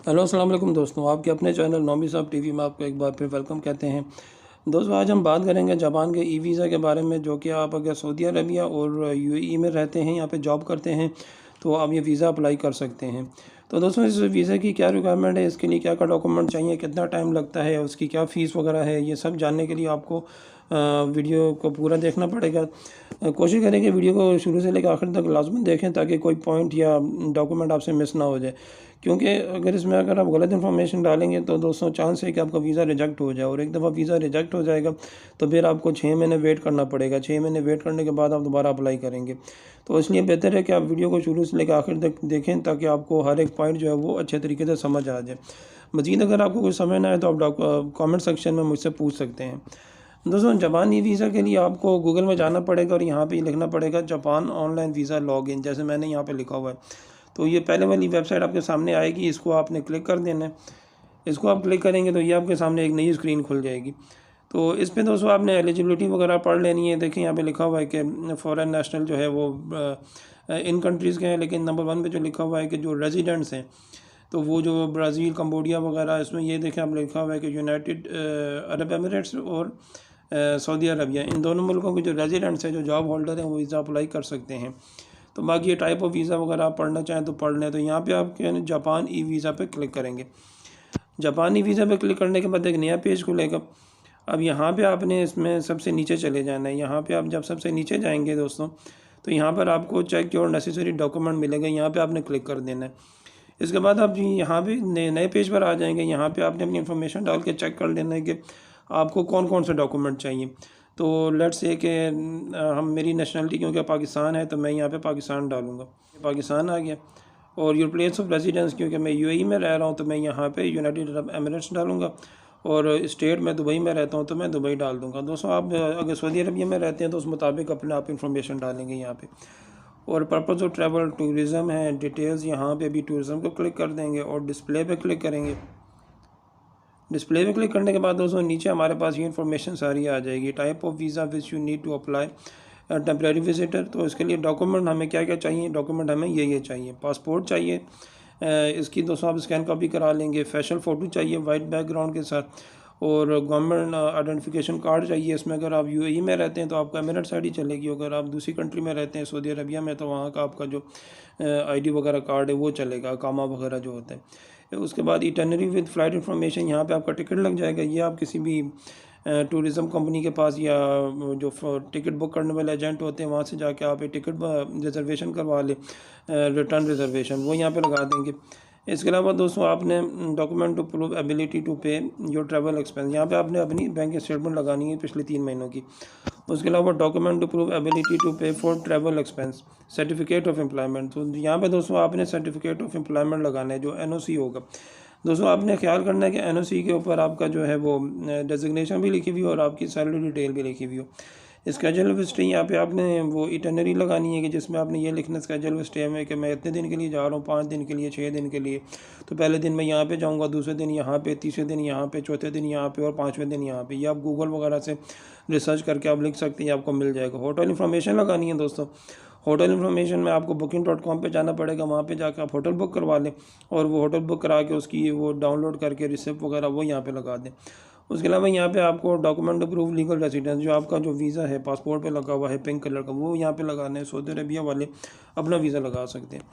Hello अस्सलाम वालेकुम दोस्तों, आपके अपने चैनल नौमी साहब टीवी में आपको एक बार फिर वेलकम कहते हैं। दोस्तों, आज हम बात करेंगे जापान के ई वीज़ा के बारे में, जो कि आप अगर सऊदी अरबिया और यूएई में रहते हैं, यहाँ पे जॉब करते हैं, तो आप ये वीज़ा अप्लाई कर सकते हैं। तो दोस्तों, इस वीज़ा की क्या रिक्वायरमेंट है, इसके लिए क्या क्या डॉक्यूमेंट चाहिए, कितना टाइम लगता है, उसकी क्या फ़ीस वगैरह है, ये सब जानने के लिए आपको वीडियो को पूरा देखना पड़ेगा। कोशिश करें कि वीडियो को शुरू से लेकर आखिर तक लाजमन देखें, ताकि कोई पॉइंट या डॉक्यूमेंट आपसे मिस ना हो जाए। क्योंकि अगर आप गलत इन्फॉर्मेशन डालेंगे तो दोस्तों चांस है कि आपका वीज़ा रिजेक्ट हो जाए, और एक दफ़ा वीज़ा रिजेक्ट हो जाएगा तो फिर आपको 6 महीने वेट करना पड़ेगा। 6 महीने वेट करने के बाद आप दोबारा अप्लाई करेंगे। तो इसलिए बेहतर है कि आप वीडियो को शुरू से लेकर आखिर तक देखें, ताकि आपको हर एक पॉइंट जो है वो अच्छे तरीके से समझ आ जाए। मज़ीद अगर आपको कुछ समझ ना आए तो आप कमेंट सेक्शन में मुझसे पूछ सकते हैं। दोस्तों, जापान ई वीज़ा के लिए आपको गूगल में जाना पड़ेगा और यहाँ पे लिखना पड़ेगा जापान ऑनलाइन वीज़ा लॉगिन, जैसे मैंने यहाँ पे लिखा हुआ है। तो ये पहले वाली वेबसाइट आपके सामने आएगी, इसको आपने क्लिक कर देना है। इसको आप क्लिक करेंगे तो ये आपके सामने एक नई स्क्रीन खुल जाएगी। तो इस पे दोस्तों आपने एलिजिबिलिटी वगैरह पढ़ लेनी है। देखिए यहाँ पे लिखा हुआ है कि फॉरेन नेशनल जो है वो इन कंट्रीज़ के हैं, लेकिन नंबर 1 पे जो लिखा हुआ है कि जो रेजिडेंट्स हैं, तो वो जो ब्राज़ील, कंबोडिया वगैरह, इसमें ये देखें आप लिखा हुआ है कि यूनाइटेड अरब एमिरेट्स और सऊदी अरबिया, इन दोनों मुल्कों के जो रेजिडेंट्स हैं, जो जॉब होल्डर हैं, वो वीज़ा अप्लाई कर सकते हैं। तो बाकी ये टाइप ऑफ वीज़ा वगैरह आप पढ़ना चाहें तो पढ़ लें। तो यहाँ पे आप क्या है, जापान ई वीज़ा पे क्लिक करेंगे। जापान ई वीज़ा पे क्लिक करने के बाद एक नया पेज खुलेगा। अब यहाँ पे आपने इसमें सबसे नीचे चले जाना है। यहाँ पे आप जब सबसे नीचे जाएंगे दोस्तों, तो यहाँ पर आपको चेक योर नेसेसरी डॉक्यूमेंट मिलेगा, यहाँ पे आपने क्लिक कर देना है। इसके बाद आप यहाँ पे नए पेज पर आ जाएंगे। यहाँ पे आपने अपनी इन्फॉर्मेशन डाल के चेक कर लेना है कि आपको कौन कौन से डॉक्यूमेंट चाहिए। तो लेट्स से कि हम मेरी नेशनलिटी क्योंकि पाकिस्तान है, तो मैं यहाँ पे पाकिस्तान डालूँगा। पाकिस्तान आ गया। और योर प्लेस ऑफ रेजिडेंस, क्योंकि मैं यूएई में रह रहा हूँ, तो मैं यहाँ पे यूनाइटेड अरब एमिरेट्स डालूँगा। और स्टेट में दुबई में रहता हूँ, तो मैं दुबई डाल दूँगा। दोस्तों, आप अगर सऊदी अरबिया में रहते हैं तो उस मुताबिक अपने आप इंफॉर्मेशन डालेंगे यहाँ पे। और पर्पज़ ऑफ ट्रैवल टूरिज़म है, डिटेल्स, यहाँ पे भी टूरिज़म को क्लिक कर देंगे और डिस्प्ले पे क्लिक करेंगे। डिस्प्ले पे क्लिक करने के बाद दोस्तों नीचे हमारे पास ये इन्फॉर्मेशन सारी आ जाएगी। Type of visa which you need to apply temporary visitor. तो इसके लिए डॉक्यूमेंट हमें क्या क्या चाहिए, डॉक्यूमेंट हमें ये चाहिए। पासपोर्ट चाहिए, इसकी दोस्तों आप स्कैन कॉपी करा लेंगे। फैशन फ़ोटो चाहिए वाइट बैकग्राउंड के साथ। और गवर्नमेंट आइडेंटिफिकेशन कार्ड चाहिए। इसमें अगर आप यूएई में रहते हैं तो आपका एमिरेट्स आईडी चलेगी। अगर आप दूसरी कंट्री में रहते हैं, सऊदी अरबिया में, तो वहाँ का आपका जो आईडी वगैरह कार्ड है वो चलेगा, अकामा वगैरह जो होता है। उसके बाद इटनरी विद फ़्लाइट इन्फॉर्मेशन, यहाँ पे आपका टिकट लग जाएगा। ये आप किसी भी टूरिज़म कंपनी के पास या जो टिकट बुक करने वाले एजेंट होते हैं, वहाँ से जाके आप एक टिकट रिज़र्वेशन करवा लें, रिटर्न रिज़र्वेशन, वो यहाँ पे लगा देंगे। इसके अलावा दोस्तों आपने document to prove ability to pay your travel expense, यहाँ पे आपने अपनी बैंक स्टेटमेंट लगानी है पिछले 3 महीनों की। उसके अलावा document to prove ability to pay for travel expense, certificate of employment. तो यहाँ पे दोस्तों आपने सर्टिफिकेट ऑफ एम्प्लॉयमेंट लगाना है, जो एनओसी होगा। दोस्तों आपने ख्याल करना है कि एनओसी के ऊपर आपका जो है वो डेजिग्नेशन भी लिखी हुई हो और आपकी सैलरी डिटेल भी लिखी हुई हो। स्केजल ऑफ स्टे, यहाँ पे आपने वो इटनरी लगानी है कि जिसमें आपने ये लिखना स्केजल ऑफ स्टे में कि मैं इतने दिन के लिए जा रहा हूँ, 5 दिन के लिए, 6 दिन के लिए। तो पहले दिन मैं यहाँ पे जाऊँगा, दूसरे दिन यहाँ पे, तीसरे दिन यहाँ पे, चौथे दिन यहाँ पे और 5वें दिन यहाँ पे। ये आप गूगल वगैरह से रिसर्च करके आप लिख सकते हैं, आपको मिल जाएगा। होटल इन्फॉर्मेशन लगानी है दोस्तों। होटल इन्फॉर्मेशन में आपको booking.com पे जाना पड़ेगा। वहाँ पे जाकर आप होटल बुक करवा लें और वो होटल बुक करा के उसकी वो डाउनलोड करके रिसिप्ट वगैरह वो यहाँ पे लगा दें। उसके अलावा यहाँ पे आपको document to prove legal residence, जो आपका जो वीज़ा है पासपोर्ट पे लगा हुआ है पिंक कलर का, वो यहाँ पे लगाना है। सऊदी अरबिया वाले अपना वीज़ा लगा सकते हैं।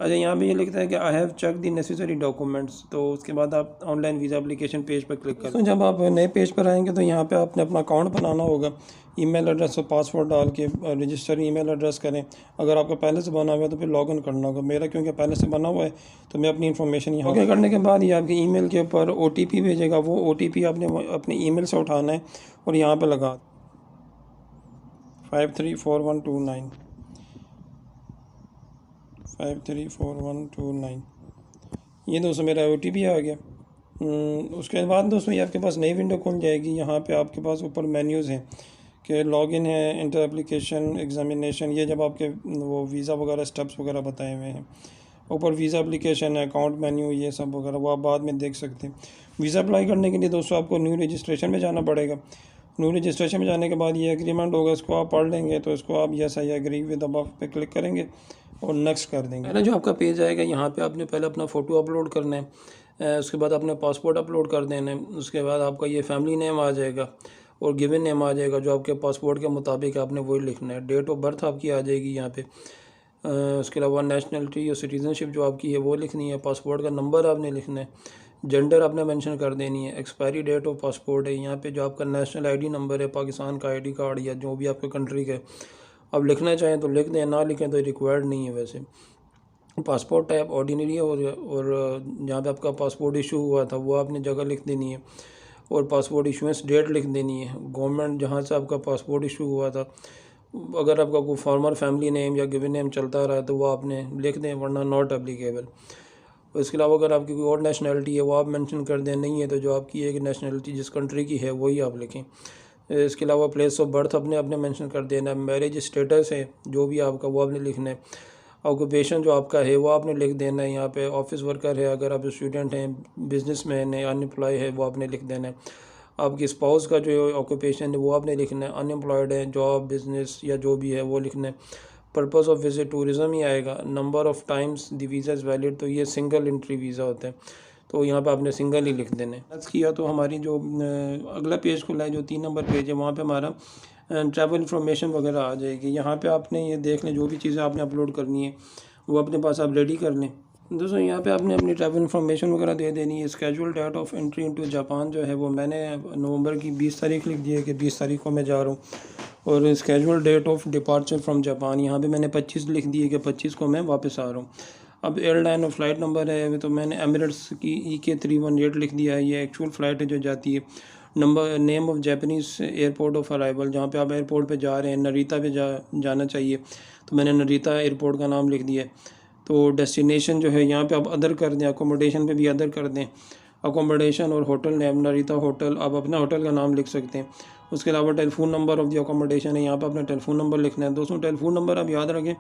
अच्छा, यहाँ पे ये लिखता है कि I have check the necessary documents. तो उसके बाद आप ऑनलाइन वीज़ा एप्लीकेशन पेज पर क्लिक करें। तो जब आप नए पेज पर आएंगे तो यहाँ पे आपने अपना अकाउंट बनाना होगा। ईमेल एड्रेस और पासवर्ड डाल के रजिस्टर ईमेल एड्रेस करें। अगर आपका पहले से बना हुआ है तो फिर लॉगिन करना होगा। मेरा क्योंकि पहले से बना हुआ है तो मैं अपनी इन्फॉर्मेशन यहाँ लॉगिन करने के बाद ये आपके ईमेल के ऊपर OTP भेजेगा। वो OTP आपने अपने ईमेल से उठाना है और यहाँ पर लगा 534129 534129। ये दोस्तों मेरा OTP आ गया। उसके बाद दोस्तों ये आपके पास नई विंडो खुल जाएगी। यहाँ पे आपके पास ऊपर मेन्यूज़ हैं कि लॉगिन है, इंटर एप्लीकेशन, एग्जामिनेशन। ये जब आपके वो वीज़ा वगैरह स्टेप्स वगैरह बताए हुए हैं। ऊपर वीज़ा एप्लीकेशन है, अकाउंट मेन्यू, ये सब वगैरह वो आप बाद में देख सकते हैं। वीज़ा अप्लाई करने के लिए दोस्तों आपको न्यू रजिस्ट्रेशन में जाना पड़ेगा। न्यू रजिस्ट्रेशन में जाने के बाद ये एग्रीमेंट होगा, इसको आप पढ़ लेंगे। तो इसको आप yes I agree with above पे क्लिक करेंगे और नेक्स्ट कर देंगे। पहले जो आपका पेज आएगा, यहाँ पे आपने पहले अपना फ़ोटो अपलोड करना है। उसके बाद आपने पासपोर्ट अपलोड कर देना है। उसके बाद आपका ये फैमिली नेम आ जाएगा और गिवन नेम आ जाएगा जो आपके पासपोर्ट के मुताबिक आपने वही लिखना है। डेट ऑफ बर्थ आपकी आ जाएगी यहाँ पे। उसके अलावा नेशनलिटी या सिटीज़नशिप जो आपकी है वो लिखनी है। पासपोर्ट का नंबर आपने लिखना है। जेंडर आपने मेंशन कर देनी है। एक्सपायरी डेट ऑफ पासपोर्ट है यहाँ पे। जो आपका नेशनल आईडी नंबर है, पाकिस्तान का आईडी कार्ड या जो भी आपके कंट्री का है, अब लिखना चाहें तो लिख दें, ना लिखें तो रिक्वायर्ड नहीं है। वैसे पासपोर्ट टाइप ऑर्डिनरी है और जहाँ पे आपका पासपोर्ट इशू हुआ था वो आपने जगह लिख देनी है और पासपोर्ट इशूएंस डेट लिख देनी है। गवर्नमेंट जहाँ से आपका पासपोर्ट इशू हुआ था, अगर आपका कोई फॉर्मर फैमिली नेम या गिवन नेम चलता रहा तो वो आपने लिख दें, वरना नॉट एप्लीकेबल। इसके अलावा अगर आपकी कोई और नेशनलिटी है वो आप मेंशन कर दें, नहीं है तो जो आपकी एक नेशनलिटी जिस कंट्री की है वही आप लिखें। इसके अलावा प्लेस ऑफ बर्थ अपने अपने मेंशन कर देना है। मैरिज स्टेटस है जो भी आपका वो आपने लिखना है। ऑक्यूपेशन जो आपका है वो आपने लिख देना है। यहाँ पे ऑफिस वर्कर है, अगर आप स्टूडेंट हैं, बिजनेसमैन है, अनएम्प्लॉय है, वो आपने लिख देना है। आपकी स्पाउस का जो ऑक्यूपेशन है वो आपने लिखना है। अनएम्प्लॉयड है, जॉब, बिजनेस या जो भी है वो लिखना है। पर्पस ऑफ विजिट टूरिज़म ही आएगा। Number of times the visa is valid, तो ये सिंगल एंट्री वीज़ा होता है, तो यहाँ पे आपने सिंगल ही लिख देने। नेक्स्ट किया तो हमारी जो अगला पेज खुला है, जो 3 नंबर पेज है, वहाँ पे हमारा ट्रैवल इन्फॉर्मेशन वगैरह आ जाएगी। यहाँ पे आपने ये देख लें, जो भी चीज़ें आपने अपलोड करनी है वो अपने पास आप रेडी कर लें। दोस्तों यहाँ पे आपने अपनी ट्रैवल इन्फॉर्मेशन वगैरह दे देनी है। Schedule date of entry into Japan जो है वो मैंने नवंबर की 20 तारीख लिख दी है कि 20 तारीख को मैं जा रहा हूँ। और schedule date of departure from Japan यहाँ पे मैंने 25 लिख दी है कि 25 को मैं वापस आ रहा हूँ। अब एयरलाइन और फ्लाइट नंबर है तो मैंने एमिरेट्स की EK318 लिख दिया है, ये एक्चुअल फ़्लाइट है जो जाती है। Number name of Japanese airport of arrival, जहाँ पे आप एयरपोर्ट पे जा रहे हैं, नरीता पे जाना चाहिए तो मैंने नरीता एयरपोर्ट का नाम लिख दिया है। तो डेस्टिनेशन जो है यहाँ पे आप अदर कर दें, अकोमोडेशन पे भी अदर कर दें। अकोमोडेशन और होटल नेम नरीता होटल, आप अपना होटल का नाम लिख सकते हैं। उसके अलावा telephone number of the accommodation है, यहाँ पे अपना टेलीफोन नंबर लिखना है। दोस्तों टेलीफोन नंबर आप याद रखें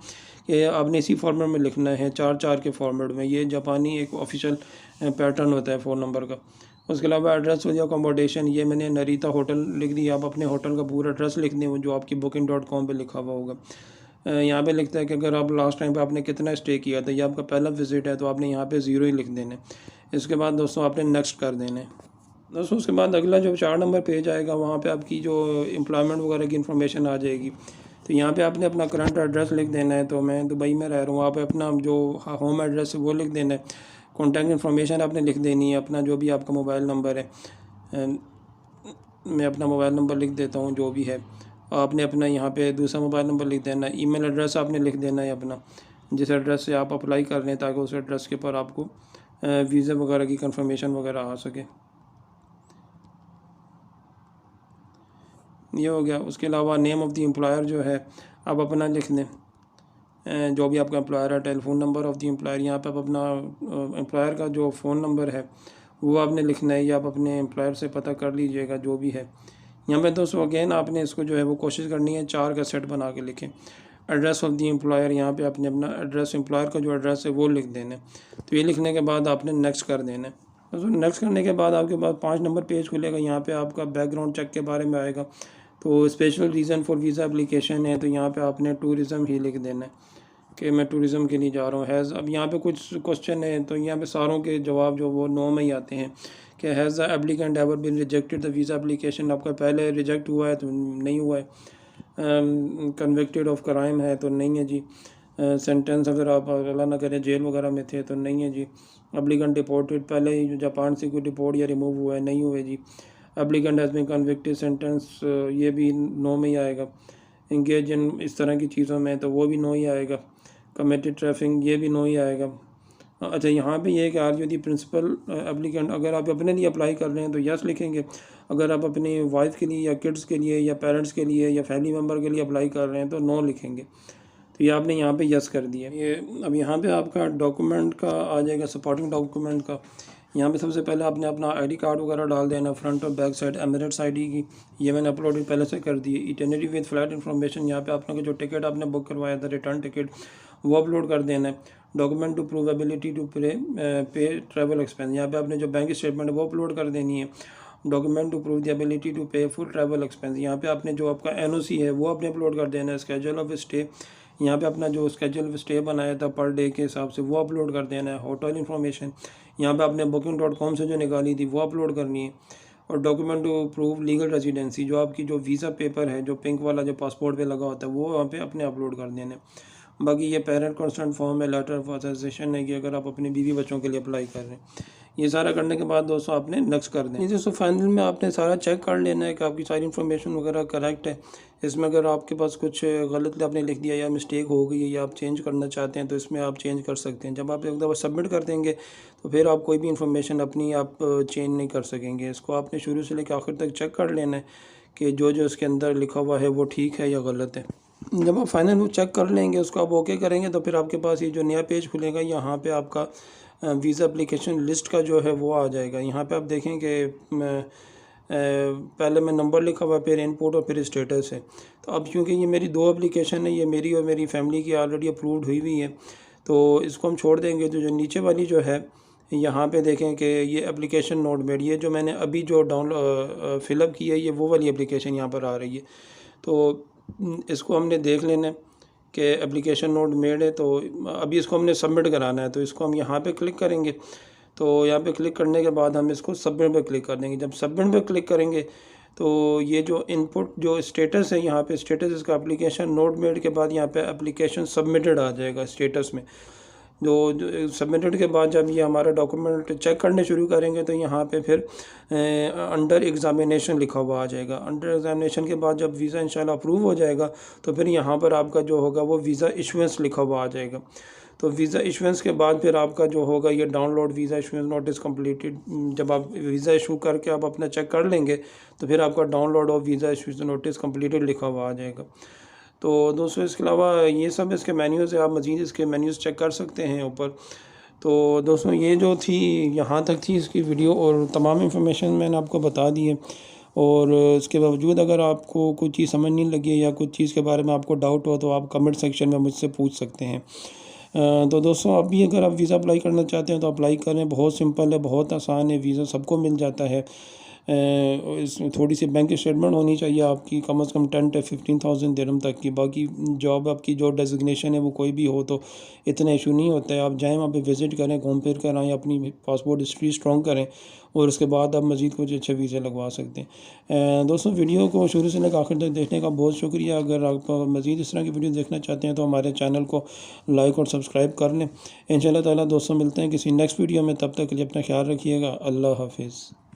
कि आपने इसी फॉर्मेट में लिखना है, 4-4 के फॉर्मेट में। ये जापानी एक ऑफिशियल पैटर्न होता है फ़ोन नंबर का। उसके अलावा एड्रेस ऑफ द अकोमोडेशन, ये मैंने नरीता होटल लिख दिया। आप अपने होटल का पूरा एड्रेस लिख दें जो आपकी booking.com पे लिखा हुआ होगा। यहाँ पे लिखता है कि अगर आप लास्ट टाइम पे आपने कितना स्टे किया था, ये आपका पहला विज़िट है तो आपने यहाँ पे 0 ही लिख देना है। इसके बाद दोस्तों आपने नेक्स्ट कर देना है। दोस्तों उसके बाद अगला जो 4 नंबर पेज आएगा, वहाँ पे आपकी जो एम्प्लॉयमेंट वगैरह की इन्फॉर्मेशन आ जाएगी। तो यहाँ पे आपने अपना करंट एड्रेस लिख देना है। तो मैं दुबई में रह रहा हूँ, वहाँ पे अपना जो होम एड्रेस है वो लिख देना है। कॉन्टैक्ट इन्फॉर्मेशन आपने लिख देनी है, अपना जो भी आपका मोबाइल नंबर है। मैं अपना मोबाइल नंबर लिख देता हूँ जो भी है। आपने अपना यहाँ पे दूसरा मोबाइल नंबर लिख देना है। ईमेल एड्रेस आपने लिख देना है अपना, जिस एड्रेस से आप अप्लाई कर रहे हैं, ताकि उस एड्रेस के पर आपको वीज़ा वगैरह की कंफर्मेशन वगैरह आ सके। ये हो गया। उसके अलावा नेम ऑफ़ द एम्प्लॉयर जो है आप अपना लिख दें, जो भी आपका एम्प्लॉयर है। Telephone number of the employer, यहाँ पे आप अपना एम्प्लॉयर का जो फ़ोन नंबर है वो आपने लिखना है, या आप अपने एम्प्लॉयर से पता कर लीजिएगा जो भी है। यहाँ पे दोस्तों अगेन आपने इसको जो है वो कोशिश करनी है 4 का सेट बना के लिखें। एड्रेस ऑफ़ द एम्प्लॉयर, यहाँ पे आपने अपना एड्रेस, एम्प्लॉयर का जो एड्रेस है वो लिख देना है। तो ये लिखने के बाद आपने नेक्स्ट कर देना है। दोस्तों नेक्स्ट करने के बाद आपके पास 5 नंबर पेज खुलेगा। यहाँ पे आपका बैकग्राउंड चेक के बारे में आएगा। तो special reason for visa application है, तो यहाँ पे आपने टूरिज़म ही लिख देना है कि मैं टूरिज़म के लिए जा रहा हूँ। हैज़, अब यहाँ पे कुछ क्वेश्चन है तो यहाँ पे सारों के जवाब जो वो नो में ही आते हैं कि has the applicant ever been rejected the visa application, आपका पहले रिजेक्ट हुआ है तो नहीं हुआ है। कन्विक्टेड ऑफ क्राइम है तो नहीं है जी। सेंटेंस अगर आप अल्लाह ना करें जेल वगैरह में थे तो नहीं है जी। एप्लीकेंट डिपोर्टेड, पहले ही जापान से कोई डिपोर्ट या रिमूव हुआ है, नहीं हुए जी। Applicant has been convicted, sentence ये भी नो में ही आएगा। इंगेज इन, इस तरह की चीज़ों में, तो वो भी नो ही आएगा। कमिटेड ट्रैफिंग, ये भी नो ही आएगा। अच्छा यहाँ पे ये है कि are you the principal applicant, अगर आप अपने लिए अप्लाई कर रहे हैं तो यस लिखेंगे। अगर आप अपनी वाइफ के लिए या किड्स के लिए या पेरेंट्स के लिए या फैमिली मेम्बर के लिए अप्लाई कर रहे हैं तो नो लिखेंगे। तो ये आपने यहाँ पे यस कर दिया। ये अब यहाँ पे आपका डॉक्यूमेंट का आ जाएगा, सपोर्टिंग डॉक्यूमेंट का। यहाँ पे सबसे पहले आपने अपना आईडी कार्ड वगैरह डाल देना, फ्रंट और बैक साइड एमिरेट्स आईडी की, ये मैंने अपलोडेड पहले से कर दी है। इटिनरी विद फ्लाइट इन्फॉर्मेशन, यहाँ पे आपने जो टिकट आपने बुक करवाया था, रिटर्न टिकट, वो अपलोड कर देना है। Document to prove ability to pay travel expense, यहाँ पे आपने जो बैंक स्टेटमेंट है वो अपलोड कर देनी है। Document to prove the ability to pay full travel expense, यहाँ पे आपने जो आपका NOC है वो आपने अपलोड कर देना है। स्केड्यूल ऑफ स्टे, यहाँ पे अपना जो स्केड्यूल ऑफ स्टे बनाया था पर डे के हिसाब से वो अपलोड कर देना है। होटल इन्फॉर्मेशन, यहाँ पे आपने booking.com से जो निकाली थी वो अपलोड करनी है। और document to prove legal residency, जो आपकी जो वीज़ा पेपर है जो पिंक वाला जो पासपोर्ट पे लगा होता है वो वहाँ पे अपने अपलोड कर देने। बाकी ये पेरेंट कंसर्न फॉर्म है, लेटर ऑफ ऑथराइजेशन है कि अगर आप अपने बीवी बच्चों के लिए अप्लाई कर रहे हैं। ये सारा करने के बाद दोस्तों आपने नेक्स्ट कर दें। दोस्तों फाइनल में आपने सारा चेक कर लेना है कि आपकी सारी इन्फॉर्मेशन वगैरह करेक्ट है। इसमें अगर आपके पास कुछ गलत आपने लिख दिया या मिस्टेक हो गई है या आप चेंज करना चाहते हैं तो इसमें आप चेंज कर सकते हैं। जब आप एक दफ़ा सबमिट कर देंगे तो फिर आप कोई भी इन्फॉर्मेशन अपनी आप चेंज नहीं कर सकेंगे। इसको आपने शुरू से लेकर आखिर तक चेक कर लेना है कि जो जो इसके अंदर लिखा हुआ है वो ठीक है या गलत है। जब आप फाइनल वो चेक कर लेंगे, उसको आप ओके करेंगे तो फिर आपके पास ये जो नया पेज खुलेगा, यहाँ पे आपका वीज़ा एप्लीकेशन लिस्ट का जो है वो आ जाएगा। यहाँ पे आप देखें कि पहले में नंबर लिखा हुआ, फिर इनपुट और फिर स्टेटस है। तो अब क्योंकि ये मेरी 2 एप्लीकेशन है, ये मेरी और मेरी फैमिली की ऑलरेडी अप्रूव्ड हुई हुई है, तो इसको हम छोड़ देंगे। तो जो नीचे वाली जो है यहाँ पे देखें कि ये एप्लीकेशन नोट मेड, ये जो मैंने अभी जो डाउनलोड फ़िलअप की है ये वो वाली एप्लीकेशन यहाँ पर आ रही है। तो इसको हमने देख लेना है कि एप्लीकेशन नोट मेड है, तो अभी इसको हमने सबमिट कराना है। तो इसको हम यहाँ पे क्लिक करेंगे। तो यहाँ पे क्लिक करने के बाद हम इसको सबमिट पे क्लिक कर देंगे। जब सबमिट पे क्लिक करेंगे तो ये जो इनपुट जो स्टेटस है, यहाँ पे स्टेटस इसका एप्लीकेशन नोट मेड के बाद यहाँ पे एप्लीकेशन सबमिटेड आ जाएगा स्टेटस में। जो सबमिटेड के बाद जब ये हमारा डॉक्यूमेंट चेक करने शुरू करेंगे तो यहाँ पे फिर अंडर एग्ज़ामिनेशन लिखा हुआ आ जाएगा। अंडर एग्ज़ामिनेशन के बाद जब वीज़ा इंशाल्लाह अप्रूव हो जाएगा तो फिर यहाँ पर आपका जो होगा वो वीज़ा इशुएंस लिखा हुआ आ जाएगा। तो वीज़ा इशुएंस के बाद फिर आपका जो होगा ये download visa issuance notice completed, जब आप वीज़ा इशू करके आप अपना चेक कर लेंगे तो फिर आपका डाउनलोड और वीज़ा इशुएंस नोटिस कंप्लीटेड लिखा हुआ आ जाएगा। तो दोस्तों इसके अलावा ये सब इसके मेन्यूज़ है, आप मज़ीद इसके मेन्यूज़ चेक कर सकते हैं ऊपर। तो दोस्तों ये जो थी यहाँ तक थी इसकी वीडियो, और तमाम इन्फॉर्मेशन मैंने आपको बता दी है। और इसके बावजूद अगर आपको कोई चीज़ समझ नहीं लगी या कुछ चीज़ के बारे में आपको डाउट हो तो आप कमेंट सेक्शन में मुझसे पूछ सकते हैं। तो दोस्तों आप भी अगर आप वीज़ा अप्लाई करना चाहते हैं तो अप्लाई करें, बहुत सिंपल है, बहुत आसान है, वीज़ा सबको मिल जाता है। इसमें थोड़ी सी बैंक स्टेटमेंट होनी चाहिए आपकी, कम से कम 10 to 15,000 दिरहम तक की। बाकी जॉब आपकी जो डेजिग्नेशन है वो कोई भी हो तो इतना इशू नहीं होता है। आप जाएँ वहाँ पे विज़िट करें, घूम फिर कर आएँ, अपनी पासपोर्ट हिस्ट्री स्ट्रॉन्ग करें और उसके बाद आप मज़ीद कुछ अच्छे वीज़े लगवा सकते हैं। दोस्तों वीडियो को शुरू से लेकर आखिर तक देखने का बहुत शुक्रिया। अगर आप मज़ीद इस तरह की वीडियो देखना चाहते हैं तो हमारे चैनल को लाइक और सब्सक्राइब कर लें। इंशाल्लाह ताला दोस्तों मिलते हैं किसी नेक्स्ट वीडियो में, तब तक के लिए अपना ख्याल रखिएगा। अल्लाह हाफिज़।